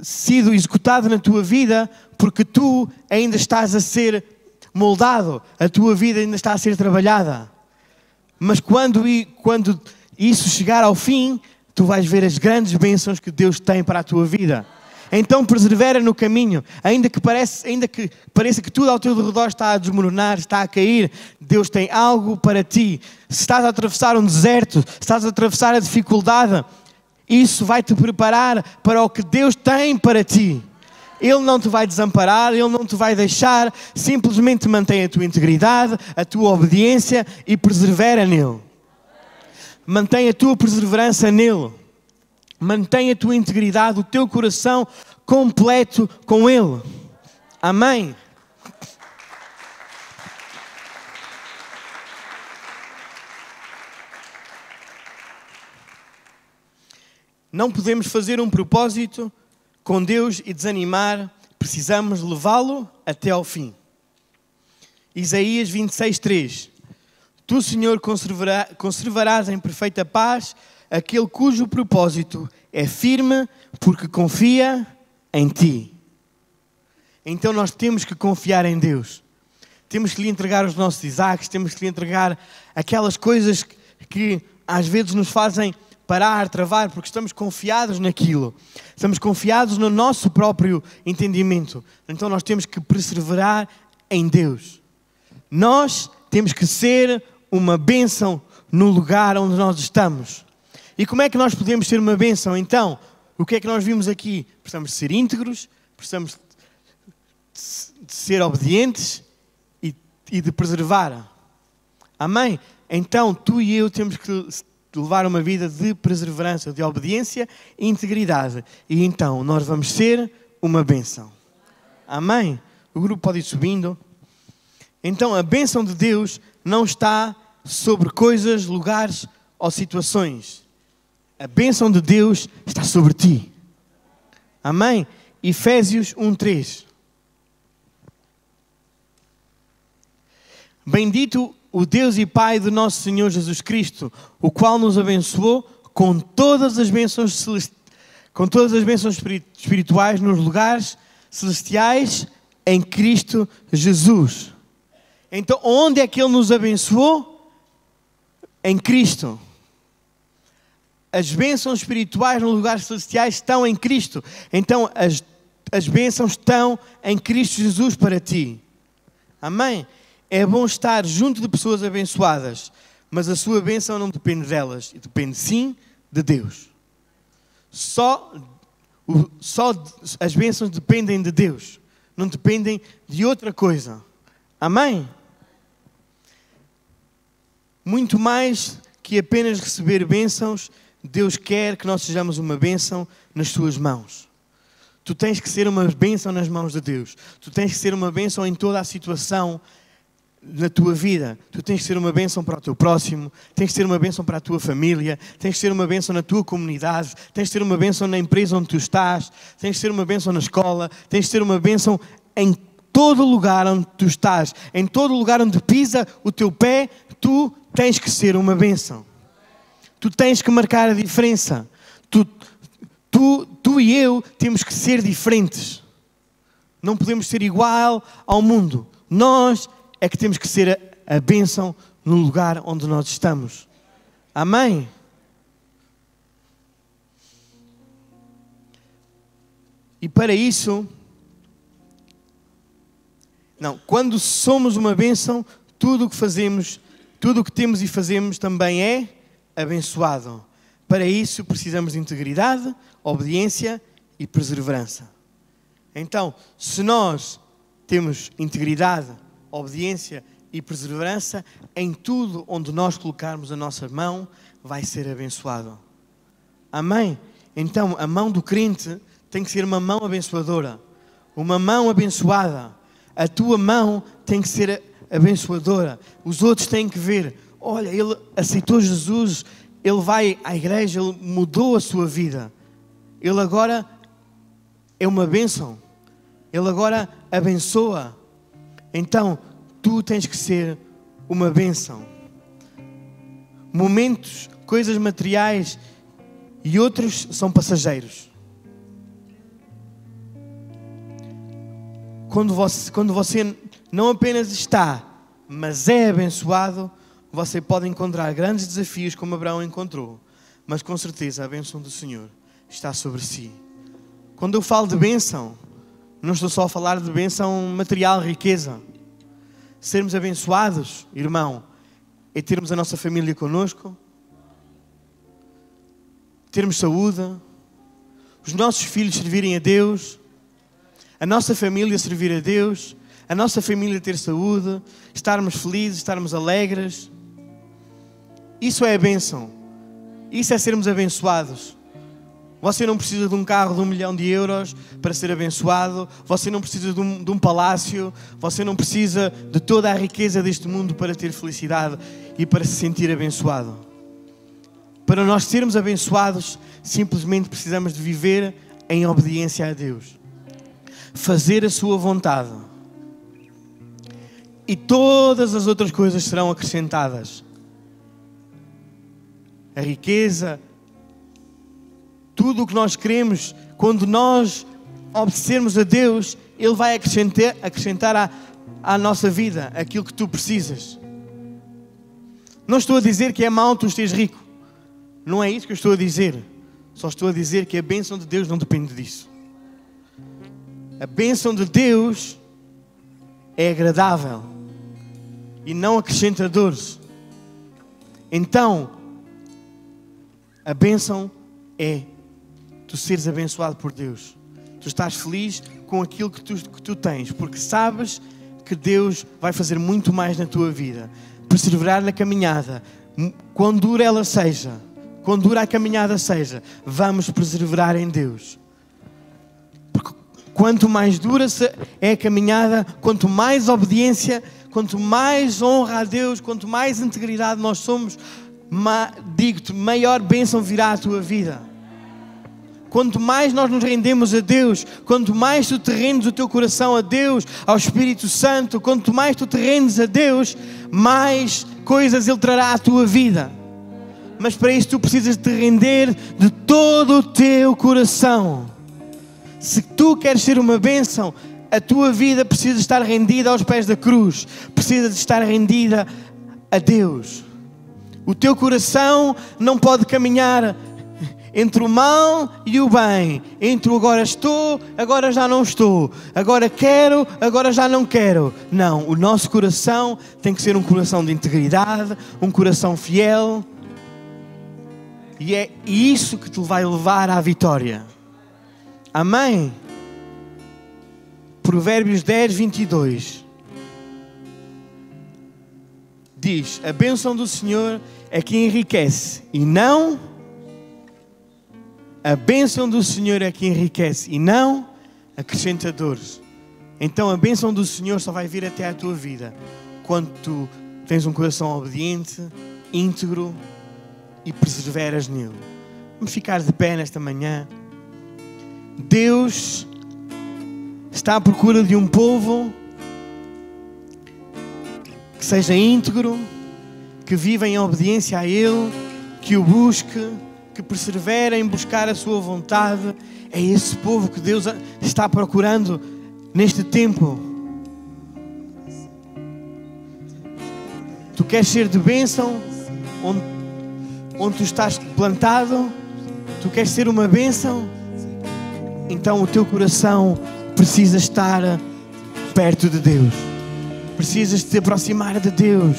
sido executado na tua vida, porque tu ainda estás a ser moldado, a tua vida ainda está a ser trabalhada. Mas quando isso chegar ao fim, tu vais ver as grandes bênçãos que Deus tem para a tua vida. Então persevera no caminho, ainda que pareça que tudo ao teu redor está a desmoronar, está a cair, Deus tem algo para ti. Se estás a atravessar um deserto, se estás a atravessar a dificuldade, isso vai te preparar para o que Deus tem para ti. Ele não te vai desamparar, Ele não te vai deixar, simplesmente mantém a tua integridade, a tua obediência e persevera nele. Mantém a tua perseverança nele. Mantém a tua integridade, o teu coração completo com Ele. Amém. Não podemos fazer um propósito com Deus e desanimar, precisamos levá-lo até ao fim. Isaías 26:3. Tu, Senhor, conservarás em perfeita paz aquele cujo propósito é firme, porque confia em ti. Então nós temos que confiar em Deus. Temos que lhe entregar os nossos Isaques, temos que lhe entregar aquelas coisas que às vezes nos fazem parar, travar, porque estamos confiados naquilo. Estamos confiados no nosso próprio entendimento. Então nós temos que perseverar em Deus. Nós temos que ser uma bênção no lugar onde nós estamos. E como é que nós podemos ser uma bênção? Então, o que é que nós vimos aqui? Precisamos de ser íntegros, precisamos de ser obedientes e de preservar. Amém? Então, tu e eu temos que levar uma vida de perseverança, de obediência e integridade. E então, nós vamos ser uma bênção. Amém? O grupo pode ir subindo. Então, a bênção de Deus não está sobre coisas, lugares ou situações. A bênção de Deus está sobre ti. Amém? Efésios 1:3. Bendito o Deus e Pai do nosso Senhor Jesus Cristo, o qual nos abençoou com todas as bênçãos espirituais nos lugares celestiais em Cristo Jesus. Então, onde é que Ele nos abençoou? Em Cristo. As bênçãos espirituais nos lugares celestiais estão em Cristo. Então, as bênçãos estão em Cristo Jesus para ti. Amém? É bom estar junto de pessoas abençoadas, mas a sua bênção não depende delas. Depende, sim, de Deus. Só as bênçãos dependem de Deus. Não dependem de outra coisa. Amém? Muito mais que apenas receber bênçãos, Deus quer que nós sejamos uma bênção nas suas mãos. Tu tens que ser uma bênção nas mãos de Deus. Tu tens que ser uma bênção em toda a situação na tua vida. Tu tens que ser uma bênção para o teu próximo. Tens que ser uma bênção para a tua família. Tens que ser uma bênção na tua comunidade. Tens que ser uma bênção na empresa onde tu estás. Tens que ser uma bênção na escola. Tens que ser uma bênção em todo lugar onde tu estás. Em todo lugar onde pisa o teu pé, tu tens que ser uma bênção. Tu tens que marcar a diferença. Tu e eu temos que ser diferentes. Não podemos ser igual ao mundo. Nós é que temos que ser a bênção no lugar onde nós estamos. Amém? E para isso, quando somos uma bênção, tudo o que fazemos, tudo o que temos e fazemos também é abençoado. Para isso precisamos de integridade, obediência e perseverança. Então, se nós temos integridade, obediência e perseverança, em tudo onde nós colocarmos a nossa mão, vai ser abençoado. Amém? Então, a mão do crente tem que ser uma mão abençoadora. Uma mão abençoada. A tua mão tem que ser abençoadora. Os outros têm que ver, olha, ele aceitou Jesus, ele vai à igreja, ele mudou a sua vida. Ele agora é uma bênção. Ele agora abençoa. Então, tu tens que ser uma bênção. Momentos, coisas materiais e outros são passageiros. Quando você não apenas está, mas é abençoado, você pode encontrar grandes desafios como Abraão encontrou. Mas com certeza a bênção do Senhor está sobre si. Quando eu falo de bênção, não estou só a falar de bênção material, riqueza. Sermos abençoados, irmão, é termos a nossa família connosco, termos saúde, os nossos filhos servirem a Deus, a nossa família servir a Deus, a nossa família ter saúde, estarmos felizes, estarmos alegres. Isso é a bênção. Isso é sermos abençoados. Você não precisa de um carro de 1 milhão de euros para ser abençoado. Você não precisa de um palácio. Você não precisa de toda a riqueza deste mundo para ter felicidade e para se sentir abençoado. Para nós sermos abençoados, simplesmente precisamos de viver em obediência a Deus. Fazer a sua vontade. E todas as outras coisas serão acrescentadas. A riqueza, tudo o que nós queremos, quando nós obedecermos a Deus, Ele vai acrescentar à nossa vida aquilo que tu precisas. Não estou a dizer que é mau tu esteres rico. Não é isso que eu estou a dizer. Só estou a dizer que a bênção de Deus não depende disso. A bênção de Deus é agradável e não acrescenta dores. Então, a bênção é tu seres abençoado por Deus. Tu estás feliz com aquilo que tu tens, porque sabes que Deus vai fazer muito mais na tua vida. Perseverar na caminhada, quão dura ela seja, quão dura a caminhada seja, vamos perseverar em Deus. Porque quanto mais dura é a caminhada, quanto mais obediência, quanto mais honra a Deus, quanto mais integridade nós somos, digo-te, maior bênção virá à tua vida. Quanto mais nós nos rendemos a Deus, quanto mais tu te rendes o teu coração a Deus, ao Espírito Santo, quanto mais tu te rendes a Deus, mais coisas Ele trará à tua vida. Mas para isso tu precisas te render de todo o teu coração. Se tu queres ser uma bênção, a tua vida precisa estar rendida aos pés da cruz, precisa de estar rendida a Deus. O teu coração não pode caminhar entre o mal e o bem, entre o agora estou, agora já não estou, agora quero, agora já não quero. Não, o nosso coração tem que ser um coração de integridade, um coração fiel, e é isso que te vai levar à vitória. Amém? Provérbios 10, 22 diz: a bênção do Senhor é que enriquece e não... A bênção do Senhor é que enriquece e não acrescenta dores. Então a bênção do Senhor só vai vir até à tua vida quando tu tens um coração obediente, íntegro e perseveras nele. Vamos ficar de pé nesta manhã. Deus está à procura de um povo que seja íntegro, que viva em obediência a Ele, que o busque, que persevera em buscar a sua vontade. É esse povo que Deus está procurando neste tempo. Tu queres ser de bênção onde tu estás plantado? Tu queres ser uma bênção? Então o teu coração precisa estar perto de Deus. Precisas te aproximar de Deus.